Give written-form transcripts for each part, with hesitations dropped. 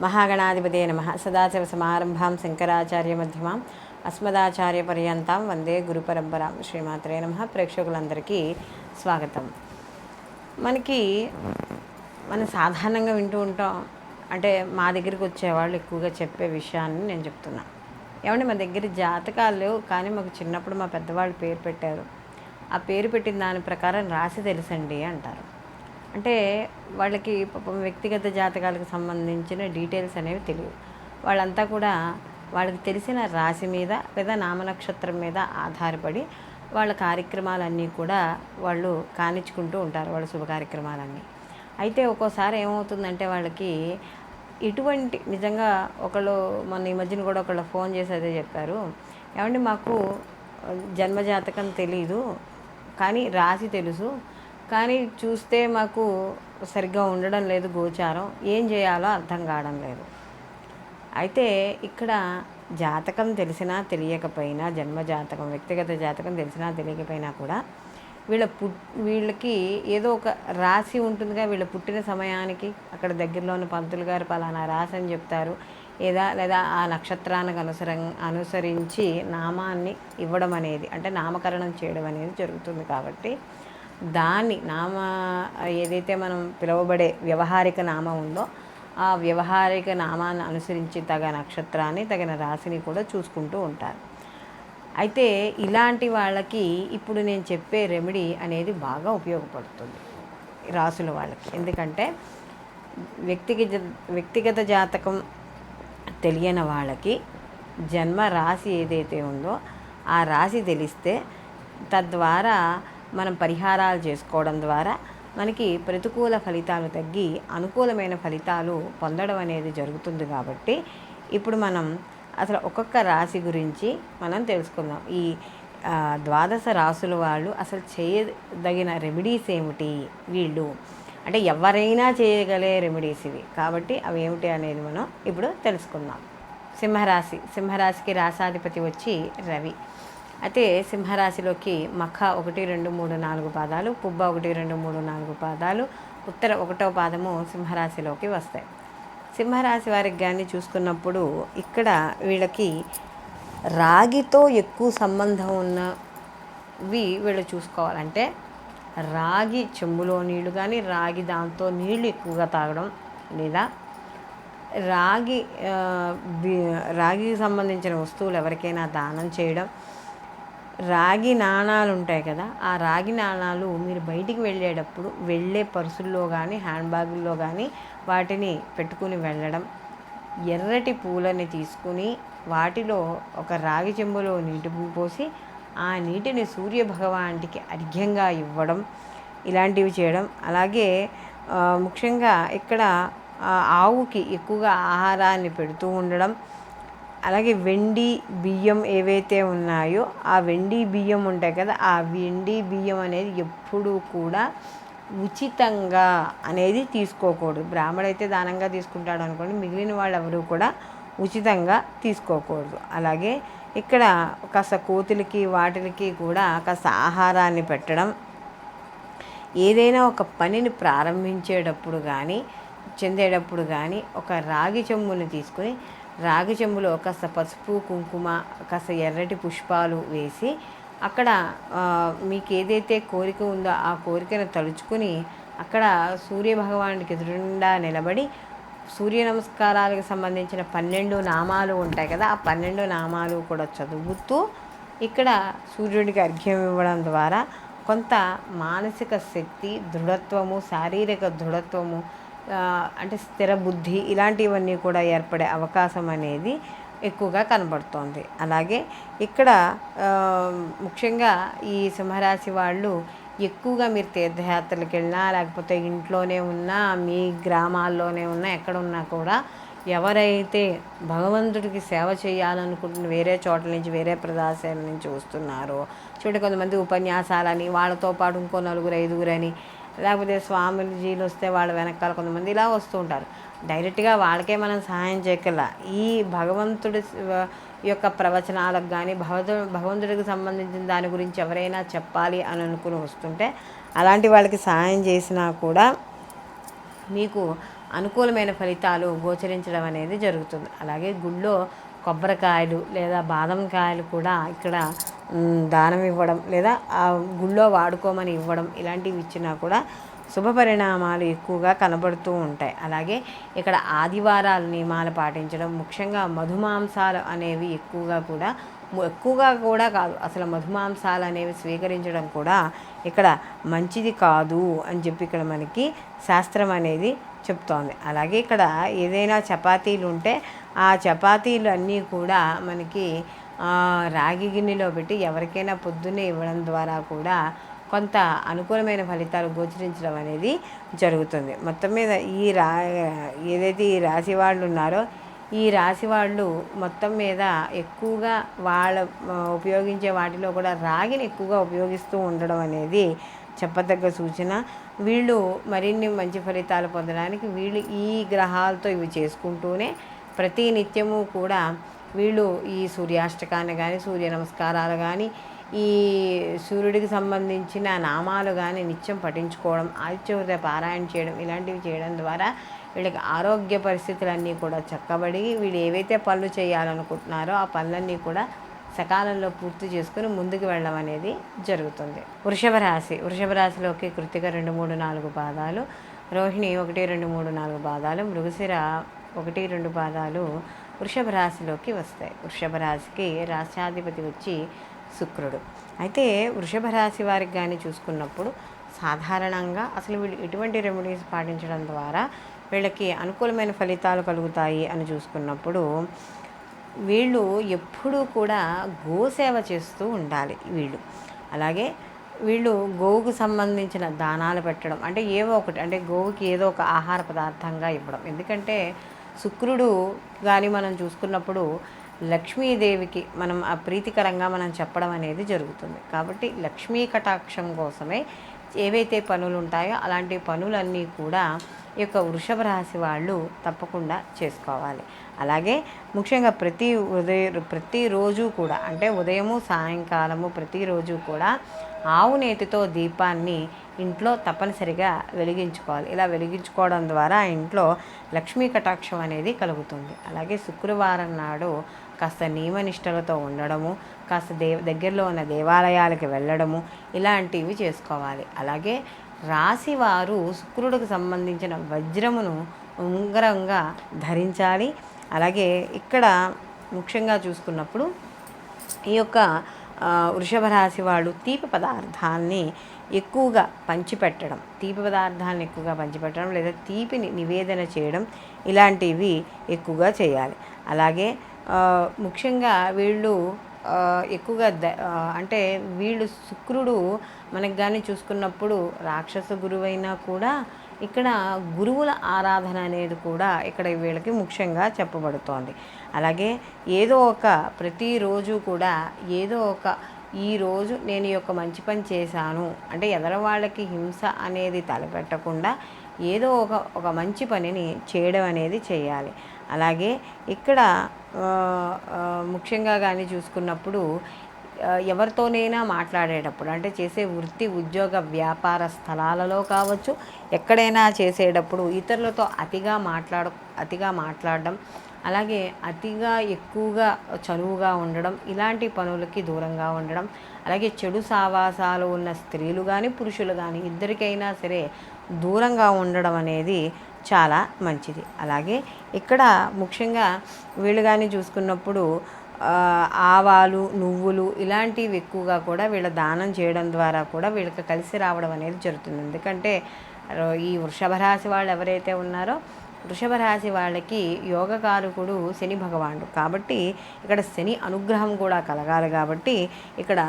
మహాగణాధిపతే నమః. సదాశివసమారంభాం శంకరాచార్యమధ్యమాం అస్మదాచార్యపర్యంతం వందే గురుపరంపరాం. శ్రీమాత్రే నమః. ప్రేక్షకులందరికీ స్వాగతం. మనం సాధారణంగా వింటూ ఉంటాం, అంటే మా దగ్గరికి వచ్చేవాళ్ళు ఎక్కువగా చెప్పే విషయాన్ని నేను చెప్తున్నా. ఏమంటే మా దగ్గర జాతకాలు లేవు, కానీ మాకు చిన్నప్పుడు మా పెద్దవాళ్ళు పేరు పెట్టారు, ఆ పేరు పెట్టిన దాని ప్రకారం రాసి తెలుసండి అంటారు. అంటే వాళ్ళకి పాపం వ్యక్తిగత జాతకాలకు సంబంధించిన డీటెయిల్స్ అనేవి తెలియవు. వాళ్ళంతా కూడా వాళ్ళకి తెలిసిన రాశి మీద లేదా నామనక్షత్రం మీద ఆధారపడి వాళ్ళ కార్యక్రమాలన్నీ కూడా వాళ్ళు కానిచ్చుకుంటూ ఉంటారు, వాళ్ళ శుభ కార్యక్రమాలన్నీ. అయితే ఒక్కోసారి ఏమవుతుందంటే వాళ్ళకి ఇటువంటి నిజంగా మొన్న ఈ మధ్యన కూడా ఒకళ్ళు ఫోన్ చేసి అదే చెప్పారు, ఏమంటే మాకు జన్మజాతకం తెలీదు కానీ రాశి తెలుసు, కానీ చూస్తే మాకు సరిగ్గా ఉండడం లేదు గోచారం, ఏం చేయాలో అర్థం కావడం లేదు. అయితే ఇక్కడ జాతకం తెలిసినా తెలియకపోయినా, జన్మజాతకం వ్యక్తిగత జాతకం తెలిసినా తెలియకపోయినా కూడా వీళ్ళకి ఏదో ఒక రాశి ఉంటుందిగా. వీళ్ళ పుట్టిన సమయానికి అక్కడ దగ్గరలో ఉన్న పంతులు గారు పలానా రాశి అని చెప్తారు, లేదా ఆ నక్షత్రానికి అనుసరించి నామాన్ని ఇవ్వడం అనేది, అంటే నామకరణం చేయడం అనేది జరుగుతుంది. కాబట్టి దాన్ని ఏదైతే మనం పిలువబడే వ్యవహారిక నామం ఉందో ఆ వ్యవహారిక నామాన్ని అనుసరించి తగిన నక్షత్రాన్ని తగిన రాశిని కూడా చూసుకుంటూ ఉంటారు. అయితే ఇలాంటి వాళ్ళకి ఇప్పుడు నేను చెప్పే రెమెడీ అనేది బాగా ఉపయోగపడుతుంది రాసుల వాళ్ళకి. ఎందుకంటే వ్యక్తిగత జాతకం తెలియని వాళ్ళకి జన్మ రాశి ఏదైతే ఉందో ఆ రాశి తెలిస్తే తద్వారా మనం పరిహారాలు చేసుకోవడం ద్వారా మనకి ప్రతికూల ఫలితాలు తగ్గి అనుకూలమైన ఫలితాలు పొందడం అనేది జరుగుతుంది. కాబట్టి ఇప్పుడు మనం అసలు ఒక్కొక్క రాశి గురించి మనం తెలుసుకుందాం. ఈ 12 రాసుల వాళ్ళు అసలు చేయదగిన రెమెడీస్ ఏమిటి, వీళ్ళు అంటే ఎవరైనా చేయగలే రెమెడీస్ ఇవి. కాబట్టి అవి ఏమిటి అనేది మనం ఇప్పుడు తెలుసుకుందాం. సింహరాశికి రాశాధిపతి వచ్చి రవి. అయితే సింహరాశిలోకి మఖ 1, 2, 3, 4 పాదాలు, పుబ్బ 1, 2, 3, 4 పాదాలు, ఉత్తర 1వ పాదము సింహరాశిలోకి వస్తాయి. సింహరాశి వారికి కానీ చూసుకున్నప్పుడు ఇక్కడ వీళ్ళకి రాగితో ఎక్కువ సంబంధం ఉన్నవి వీళ్ళు చూసుకోవాలంటే రాగి చెంబులో నీళ్లు కానీ, రాగి దాంతో నీళ్లు ఎక్కువగా తాగడం, లేదా రాగికి సంబంధించిన వస్తువులు ఎవరికైనా దానం చేయడం. రాగి నాణాలు ఉంటాయి కదా, ఆ రాగి నాణాలు మీరు బయటికి వెళ్ళే పర్సుల్లో కానీ హ్యాండ్ బ్యాగుల్లో కానీ వాటిని పెట్టుకుని వెళ్ళడం. ఎర్రటి పూలని తీసుకుని వాటిలో ఒక రాగి చెంబులో నీటి పోసి ఆ నీటిని సూర్యభగవానికి అర్ఘ్యంగా ఇవ్వడం, ఇలాంటివి చేయడం. అలాగే ముఖ్యంగా ఇక్కడ ఆవుకి ఎక్కువగా ఆహారాన్ని పెడుతూ ఉండడం. అలాగే వెండి బియ్యం ఏవైతే ఉన్నాయో ఆ వెండి బియ్యం ఉంటాయి కదా, ఆ వెండి బియ్యం అనేది ఎప్పుడూ కూడా ఉచితంగా అనేది తీసుకోకూడదు. బ్రాహ్మడైతే దానంగా తీసుకుంటాడు అనుకోండి, మిగిలిన వాళ్ళు ఎవరు కూడా ఉచితంగా తీసుకోకూడదు. అలాగే ఇక్కడ కాస్త కోతులకి వాటికి కూడా కాస్త ఆహారాన్ని పెట్టడం. ఏదైనా ఒక పనిని ప్రారంభించేటప్పుడు కానీ చెందేటప్పుడు కానీ ఒక రాగి చెంబుని తీసుకుని రాగి చెంబులో కాస్త పసుపు కుంకుమ కాస్త ఎర్రటి పుష్పాలు వేసి అక్కడ మీకు ఏదైతే కోరిక ఉందో ఆ కోరికను తలుచుకుని అక్కడ సూర్యభగవానుడికి ఎదురుండా నిలబడి సూర్య నమస్కారాలకు సంబంధించిన 12 నామాలు ఉంటాయి కదా, ఆ 12 నామాలు కూడా చదువుతూ ఇక్కడ సూర్యుడికి అర్ఘ్యం ఇవ్వడం ద్వారా కొంత మానసిక శక్తి, దృఢత్వము, శారీరక దృఢత్వము, అంటే స్థిర బుద్ధి ఇలాంటివన్నీ కూడా ఏర్పడే అవకాశం అనేది ఎక్కువగా కనబడుతోంది. అలాగే ఇక్కడ ముఖ్యంగా ఈ సింహరాశి వాళ్ళు ఎక్కువగా మీరు తీర్థయాత్రలకు వెళ్ళినా లేకపోతే ఇంట్లోనే ఉన్నా, మీ గ్రామాల్లోనే ఉన్నా, ఎక్కడున్నా కూడా ఎవరైతే భగవంతుడికి సేవ చేయాలనుకుంటున్న వేరే చోట్ల నుంచి వేరే ప్రదేశాల నుంచి వస్తున్నారో కొంతమంది ఉపన్యాసాలని, వాళ్ళతో పాటు ఇంకో 4, 5 అని, లేకపోతే స్వామీజీలు వస్తే వాళ్ళ వెనకాల కొంతమంది ఇలా వస్తూ ఉంటారు. డైరెక్ట్గా వాళ్ళకే మనం సహాయం చేయగల ఈ భగవంతుడి యొక్క ప్రవచనాలకు కానీ భగవంతుడికి సంబంధించిన దాని గురించి ఎవరైనా చెప్పాలి అని అనుకుని వస్తుంటే అలాంటి వాళ్ళకి సహాయం చేసినా కూడా మీకు అనుకూలమైన ఫలితాలు గోచరించడం అనేది జరుగుతుంది. అలాగే గుళ్ళో కొబ్బరికాయలు లేదా బాదం కాయలు కూడా ఇక్కడ దానం ఇవ్వడం లేదా ఆ గుళ్ళో వాడుకోమని ఇవ్వడం ఇలాంటివి ఇచ్చినా కూడా శుభ పరిణామాలు ఎక్కువగా కనబడుతూ ఉంటాయి. అలాగే ఇక్కడ ఆదివారాలు నియమాలు పాటించడం, ముఖ్యంగా మధుమాంసాలు అనేవి ఎక్కువగా కూడా కాదు, అసలు మధుమాంసాలు అనేవి స్వీకరించడం కూడా ఇక్కడ మంచిది కాదు అని చెప్పి ఇక్కడ మనకి శాస్త్రం అనేది చెప్తోంది. అలాగే ఇక్కడ ఏదైనా చపాతీలు ఉంటే ఆ చపాతీలు అన్నీ కూడా మనకి రాగి గిన్నెలో పెట్టి ఎవరికైనా పొద్దున్నే ఇవ్వడం ద్వారా కూడా కొంత అనుకూలమైన ఫలితాలు గోచరించడం అనేది జరుగుతుంది. మొత్తం మీద ఏదైతే ఈ రాశి వాళ్ళు ఉన్నారో ఈ రాశి వాళ్ళు మొత్తం మీద ఎక్కువగా ఉపయోగించే వాటిలో కూడా రాగిని ఎక్కువగా ఉపయోగిస్తూ ఉండడం అనేది చెప్పదగ్గ సూచన. వీళ్ళు మరిన్ని మంచి ఫలితాలు పొందడానికి వీళ్ళు ఈ గ్రహాలతో ఇవి చేసుకుంటూనే ప్రతి నిత్యము కూడా వీళ్ళు ఈ సూర్యాష్టకాన్ని కానీ సూర్య నమస్కారాలు కానీ ఈ సూర్యుడికి సంబంధించిన నామాలు కానీ నిత్యం పఠించుకోవడం, ఆదిత్య పారాయణ చేయడం ఇలాంటివి చేయడం ద్వారా వీళ్ళకి ఆరోగ్య పరిస్థితులన్నీ కూడా చక్కబడి వీళ్ళు ఏవైతే పనులు చేయాలనుకుంటున్నారో ఆ పనులన్నీ కూడా సకాలంలో పూర్తి చేసుకుని ముందుకు వెళ్ళడం అనేది జరుగుతుంది. వృషభ రాశిలోకి కృత్తిక 2, 3, 4 పాదాలు, రోహిణి 1, 2, 3, 4 పాదాలు, మృగశిర 1, 2 పాదాలు వృషభ రాశిలోకి వస్తాయి. వృషభ రాశికి రాష్ట్రాధిపతి వచ్చి శుక్రుడు. అయితే వృషభ రాశి వారికి కానీ చూసుకున్నప్పుడు సాధారణంగా అసలు వీళ్ళు ఎటువంటి రెమెడీస్ పాటించడం ద్వారా వీళ్ళకి అనుకూలమైన ఫలితాలు కలుగుతాయి అని చూసుకున్నప్పుడు వీళ్ళు ఎప్పుడూ కూడా గోసేవ చేస్తూ ఉండాలి వీళ్ళు. అలాగే వీళ్ళు గోవుకు సంబంధించిన దానాలు పెట్టడం, అంటే ఏవో ఒకటి, అంటే గోవుకి ఏదో ఒక ఆహార పదార్థంగా ఇవ్వడం. ఎందుకంటే శుక్రుడు కానీ మనం చూసుకున్నప్పుడు లక్ష్మీదేవికి మనం ప్రీతికరంగా మనం చెప్పడం అనేది జరుగుతుంది. కాబట్టి లక్ష్మీ కటాక్షం కోసమే ఏవైతే పనులు ఉంటాయో అలాంటి పనులన్నీ కూడా ఈ యొక్క వృషభ రాశి వాళ్ళు తప్పకుండా చేసుకోవాలి. అలాగే ముఖ్యంగా ప్రతిరోజు కూడా, అంటే ఉదయము సాయంకాలము ప్రతిరోజు కూడా ఆవు నేతితో దీపాన్ని ఇంట్లో తప్పనిసరిగా వెలిగించుకోవాలి. ఇలా వెలిగించుకోవడం ద్వారా ఇంట్లో లక్ష్మీ కటాక్షం అనేది కలుగుతుంది. అలాగే శుక్రవారం నాడు కాస్త నియమనిష్టలతో ఉండడము, కాస్త దగ్గరలో ఉన్న దేవాలయాలకు వెళ్ళడము ఇలాంటివి చేసుకోవాలి. అలాగే రాశివారు శుక్రుడికి సంబంధించిన వజ్రమును ఉంగరంగా ధరించాలి. అలాగే ఇక్కడ ముఖ్యంగా చూసుకున్నప్పుడు ఈ యొక్క వృషభ రాశి వాళ్ళు తీపి పదార్థాన్ని ఎక్కువగా పంచిపెట్టడం లేదా తీపిని నివేదన చేయడం ఇలాంటివి ఎక్కువగా చేయాలి. అలాగే ముఖ్యంగా వీళ్ళు ఎక్కువగా అంటే వీళ్ళు శుక్రుడు మనకు కానీ చూసుకున్నప్పుడు రాక్షస గురువైనా కూడా ఇక్కడ గురువుల ఆరాధన అనేది కూడా ఇక్కడ వీళ్ళకి ముఖ్యంగా చెప్పబడుతోంది. అలాగే ప్రతిరోజు కూడా ఈరోజు నేను ఈ యొక్క మంచి పని చేశాను అంటే ఎదరవాళ్ళకి హింస అనేది తలపెట్టకుండా ఏదో ఒక మంచి పనిని చేయడం అనేది చేయాలి. అలాగే ఇక్కడ ముఖ్యంగా కానీ చూసుకున్నప్పుడు ఎవరితోనైనా మాట్లాడేటప్పుడు, అంటే చేసే వృత్తి ఉద్యోగ వ్యాపార స్థలాలలో కావచ్చు, ఎక్కడైనా చేసేటప్పుడు ఇతరులతో అతిగా మాట్లాడడం, అలాగే అతిగా ఎక్కువగా చనువుగా ఉండడం, ఇలాంటి పనులకి దూరంగా ఉండడం, అలాగే చెడు సావాసాలు ఉన్న స్త్రీలు కానీ పురుషులు కానీ ఇద్దరికైనా సరే దూరంగా ఉండడం అనేది చాలా మంచిది. అలాగే ఇక్కడ ముఖ్యంగా వీళ్ళు కానీ చూసుకున్నప్పుడు ఆవాలు, నువ్వులు ఇలాంటివి ఎక్కువగా కూడా వీళ్ళ దానం చేయడం ద్వారా కూడా వీళ్ళకి కలిసి రావడం అనేది జరుగుతుంది. ఎందుకంటే ఈ వృషభ రాశి వాళ్ళు ఎవరైతే ఉన్నారో వృషభ రాశి వాళ్ళకి యోగకారకుడు శని భగవానుడు కాబట్టి ఇక్కడ శని అనుగ్రహం కూడా కలగాలి. కాబట్టి ఇక్కడ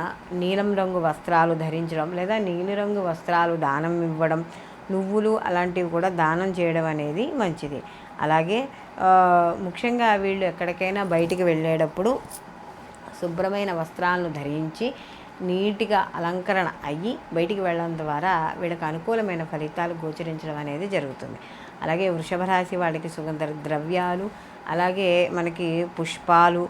నీలం రంగు వస్త్రాలు ధరించడం లేదా నీలిరంగు వస్త్రాలు దానం ఇవ్వడం, నువ్వులు అలాంటివి కూడా దానం చేయడం అనేది మంచిది. అలాగే ముఖ్యంగా వీళ్ళు ఎక్కడికైనా బయటికి వెళ్ళేటప్పుడు శుభ్రమైన వస్త్రాలను ధరించి నీట్గా అలంకరణ అయ్యి బయటికి వెళ్ళడం ద్వారా వీళ్ళకి అనుకూలమైన ఫలితాలు గోచరించడం అనేది జరుగుతుంది. అలాగే వృషభ రాశి వాళ్ళకి సుగంధ ద్రవ్యాలు, అలాగే మనకి పుష్పాలు,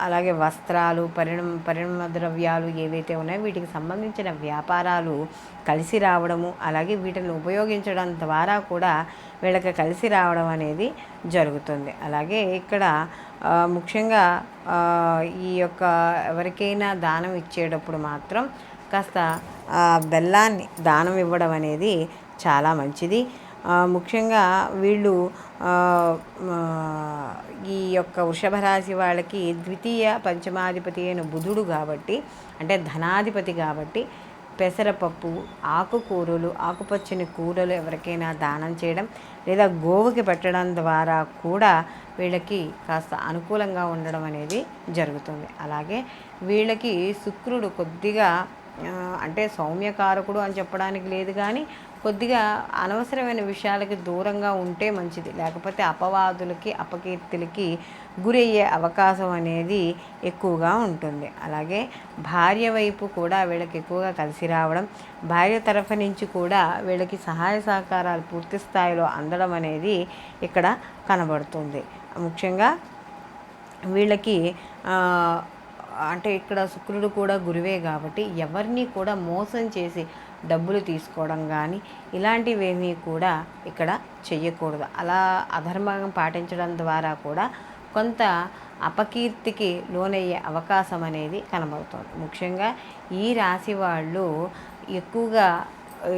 అలాగే వస్త్రాలు, పరిణమ ద్రవ్యాలు ఏవైతే ఉన్నాయో వీటికి సంబంధించిన వ్యాపారాలు కలిసి రావడము, అలాగే వీటిని ఉపయోగించడం ద్వారా కూడా వీళ్ళకి కలిసి రావడం అనేది జరుగుతుంది. అలాగే ఇక్కడ ముఖ్యంగా ఈ యొక్క ఎవరికైనా దానం ఇచ్చేటప్పుడు మాత్రం కాస్త బెల్లాన్ని దానం ఇవ్వడం అనేది చాలా మంచిది. ముఖ్యంగా వీళ్ళు ఈ యొక్క వృషభ రాశి వాళ్ళకి ద్వితీయ పంచమాధిపతి అయిన బుధుడు కాబట్టి, అంటే ధనాధిపతి కాబట్టి, పెసరపప్పు, ఆకుకూరలు, ఆకుపచ్చని కూరలు ఎవరికైనా దానం చేయడం లేదా గోవుకి పెట్టడం ద్వారా కూడా వీళ్ళకి కాస్త అనుకూలంగా ఉండడం అనేది జరుగుతుంది. అలాగే వీళ్ళకి శుక్రుడు కొద్దిగా అంటే సౌమ్యకారకుడు అని చెప్పడానికి లేదు, కానీ కొద్దిగా అనవసరమైన విషయాలకి దూరంగా ఉంటే మంచిది. లేకపోతే అపవాదులకి, అపకీర్తులకి గురయ్యే అవకాశం అనేది ఎక్కువగా ఉంటుంది. అలాగే భార్య వైపు కూడా వీళ్ళకి ఎక్కువగా కలిసి రావడం, భార్య తరఫు నుంచి కూడా వీళ్ళకి సహాయ సహకారాలు పూర్తి స్థాయిలో అందడం అనేది ఇక్కడ కనబడుతుంది. ముఖ్యంగా వీళ్ళకి అంటే ఇక్కడ శుక్రుడు కూడా గురువే కాబట్టి ఎవరిని కూడా మోసం చేసి డబ్బులు తీసుకోవడం కానీ ఇలాంటివేమీ కూడా ఇక్కడ చెయ్యకూడదు. అలా అధర్మం పాటించడం ద్వారా కూడా కొంత అపకీర్తికి లోనయ్యే అవకాశం అనేది కనబడుతుంది. ముఖ్యంగా ఈ రాశి వాళ్ళు ఎక్కువగా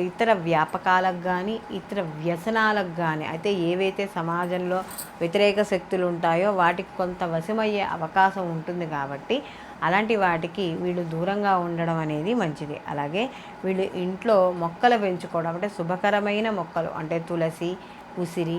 ఇతర వ్యాపకాలకు కానీ ఇతర వ్యసనాలకు కానీ, అయితే ఏవైతే సమాజంలో వ్యతిరేక శక్తులు ఉంటాయో వాటికి కొంత వశమయ్యే అవకాశం ఉంటుంది కాబట్టి అలాంటి వాటికి వీళ్ళు దూరంగా ఉండడం అనేది మంచిది. అలాగే వీళ్ళు ఇంట్లో మొక్కలు పెంచుకోవడం, అంటే శుభకరమైన మొక్కలు, అంటే తులసి, ఉసిరి,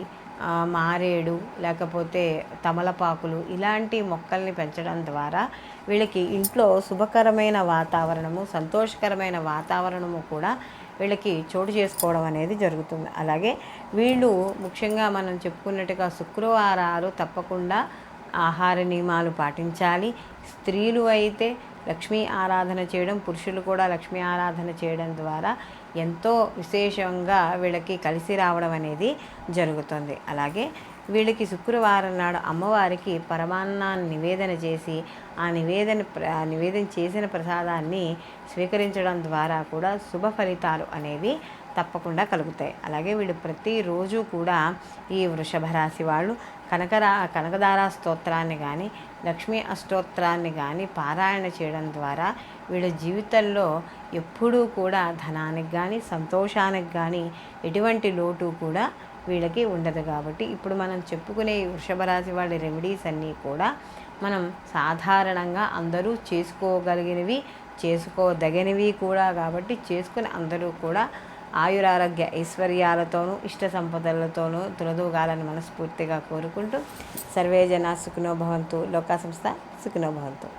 మారేడు, లేకపోతే తమలపాకులు ఇలాంటి మొక్కల్ని పెంచడం ద్వారా వీళ్ళకి ఇంట్లో శుభకరమైన వాతావరణము, సంతోషకరమైన వాతావరణము కూడా వీళ్ళకి చోటు చేసుకోవడం అనేది జరుగుతుంది. అలాగే వీళ్ళు ముఖ్యంగా మనం చెప్పుకున్నట్టుగా శుక్రవారాలు తప్పకుండా ఆహార నియమాలు పాటించాలి. స్త్రీలు అయితే లక్ష్మీ ఆరాధన చేయడం, పురుషులు కూడా లక్ష్మీ ఆరాధన చేయడం ద్వారా ఎంతో విశేషంగా వీళ్ళకి కలిసి రావడం అనేది జరుగుతుంది. అలాగే వీళ్ళకి శుక్రవారం నాడు అమ్మవారికి పరమాన్నాన్ని నివేదన చేసి ఆ నివేదన చేసిన ప్రసాదాన్ని స్వీకరించడం ద్వారా కూడా శుభ ఫలితాలు అనేవి తప్పకుండా కలుగుతాయి. అలాగే వీళ్ళు ప్రతిరోజు కూడా ఈ వృషభ రాశి వాళ్ళు కనకదార స్తోత్రాన్ని కానీ లక్ష్మీ అష్టోత్తరాన్ని కానీ పారాయణ చేయడం ద్వారా వీళ్ళ జీవితంలో ఎప్పుడూ కూడా ధనానికి కానీ సంతోషానికి కానీ ఎటువంటి లోటు కూడా వీళ్ళకి ఉండదు. కాబట్టి ఇప్పుడు మనం చెప్పుకునే వృషభ రాశి వాళ్ళ రెమెడీస్ అన్నీ కూడా మనం సాధారణంగా అందరూ చేసుకోగలిగినవి, చేసుకోదగినవి కూడా కాబట్టి చేసుకుని అందరూ కూడా ఆయురారోగ్య ఐశ్వర్యాలతోనూ ఇష్ట సంపదలతోనూ తులదూగాలని మనస్ఫూర్తిగా కోరుకుంటూ సర్వే జనా సుఖినో భవంతు, లోకా సంస్థ సుఖినో భవంతు.